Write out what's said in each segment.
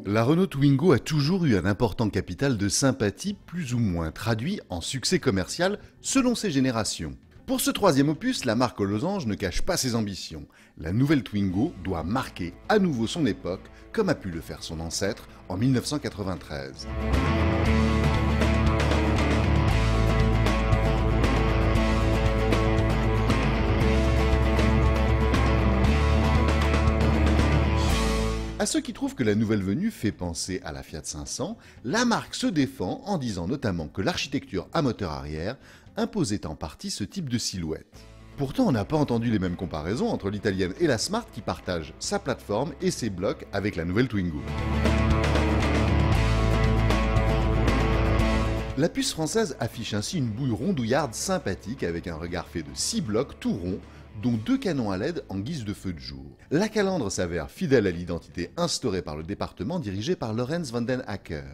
La Renault Twingo a toujours eu un important capital de sympathie plus ou moins traduit en succès commercial selon ses générations. Pour ce troisième opus, la marque aux losanges ne cache pas ses ambitions. La nouvelle Twingo doit marquer à nouveau son époque, comme a pu le faire son ancêtre en 1993. À ceux qui trouvent que la nouvelle venue fait penser à la Fiat 500, la marque se défend en disant notamment que l'architecture à moteur arrière imposait en partie ce type de silhouette. Pourtant, on n'a pas entendu les mêmes comparaisons entre l'italienne et la Smart qui partagent sa plateforme et ses blocs avec la nouvelle Twingo. La puce française affiche ainsi une bouille rondouillarde sympathique avec un regard fait de 6 blocs tout ronds, dont 2 canons à LED en guise de feu de jour. La calandre s'avère fidèle à l'identité instaurée par le département dirigé par Lorenz van den Acker.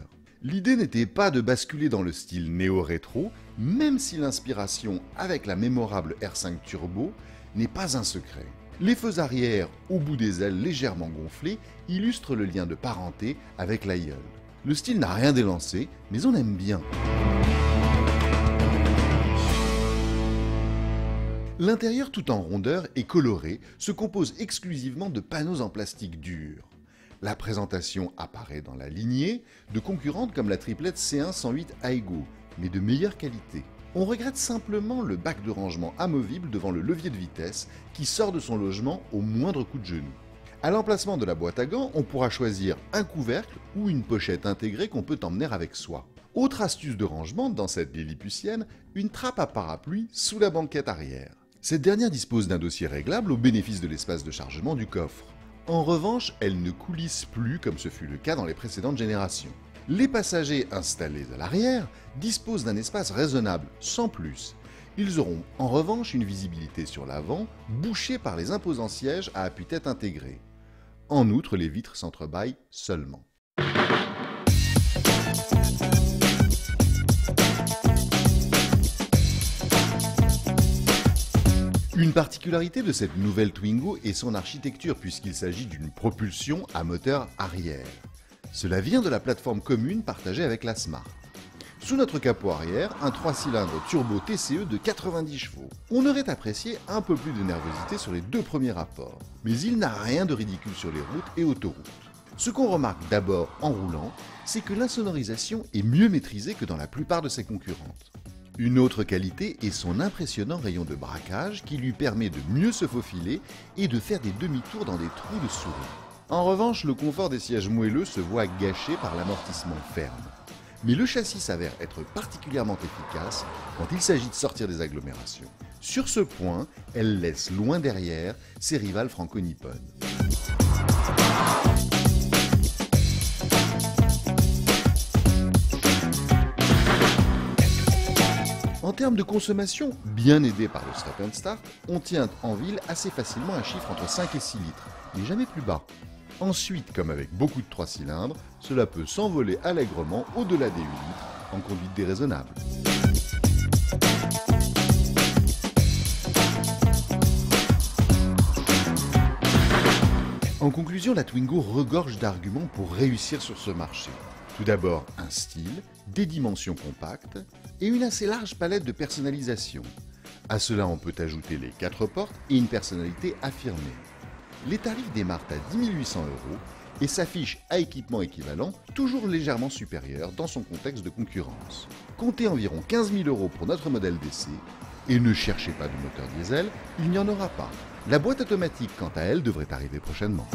L'idée n'était pas de basculer dans le style néo-rétro, même si l'inspiration avec la mémorable R5 Turbo n'est pas un secret. Les feux arrière au bout des ailes légèrement gonflés illustrent le lien de parenté avec l'aïeul. Le style n'a rien d'élancé, mais on aime bien. L'intérieur tout en rondeur et coloré se compose exclusivement de panneaux en plastique dur. La présentation apparaît dans la lignée de concurrentes comme la triplette C1 108 Aygo, mais de meilleure qualité. On regrette simplement le bac de rangement amovible devant le levier de vitesse qui sort de son logement au moindre coup de genou. À l'emplacement de la boîte à gants, on pourra choisir un couvercle ou une pochette intégrée qu'on peut emmener avec soi. Autre astuce de rangement dans cette lilliputienne, une trappe à parapluie sous la banquette arrière. Cette dernière dispose d'un dossier réglable au bénéfice de l'espace de chargement du coffre. En revanche, elle ne coulisse plus comme ce fut le cas dans les précédentes générations. Les passagers installés à l'arrière disposent d'un espace raisonnable, sans plus. Ils auront en revanche une visibilité sur l'avant, bouchée par les imposants sièges à appui-tête intégrés. En outre, les vitres s'entrebâillent seulement. Une particularité de cette nouvelle Twingo est son architecture puisqu'il s'agit d'une propulsion à moteur arrière. Cela vient de la plateforme commune partagée avec la Smart. Sous notre capot arrière, un 3 cylindres turbo TCE de 90 chevaux. On aurait apprécié un peu plus de nervosité sur les 2 premiers rapports, mais il n'a rien de ridicule sur les routes et autoroutes. Ce qu'on remarque d'abord en roulant, c'est que l'insonorisation est mieux maîtrisée que dans la plupart de ses concurrentes. Une autre qualité est son impressionnant rayon de braquage qui lui permet de mieux se faufiler et de faire des demi-tours dans des trous de souris. En revanche, le confort des sièges moelleux se voit gâché par l'amortissement ferme. Mais le châssis s'avère être particulièrement efficace quand il s'agit de sortir des agglomérations. Sur ce point, elle laisse loin derrière ses rivales franco-nippones. En termes de consommation, bien aidé par le stop and start, on tient en ville assez facilement un chiffre entre 5 et 6 litres, mais jamais plus bas. Ensuite, comme avec beaucoup de 3 cylindres, cela peut s'envoler allègrement au-delà des 8 litres en conduite déraisonnable. En conclusion, la Twingo regorge d'arguments pour réussir sur ce marché. Tout d'abord, un style, des dimensions compactes et une assez large palette de personnalisation. À cela, on peut ajouter les 4 portes et une personnalité affirmée. Les tarifs démarrent à 10 800 € et s'affichent à équipement équivalent, toujours légèrement supérieur dans son contexte de concurrence. Comptez environ 15 000 € pour notre modèle d'essai et ne cherchez pas de moteur diesel, il n'y en aura pas. La boîte automatique, quant à elle, devrait arriver prochainement.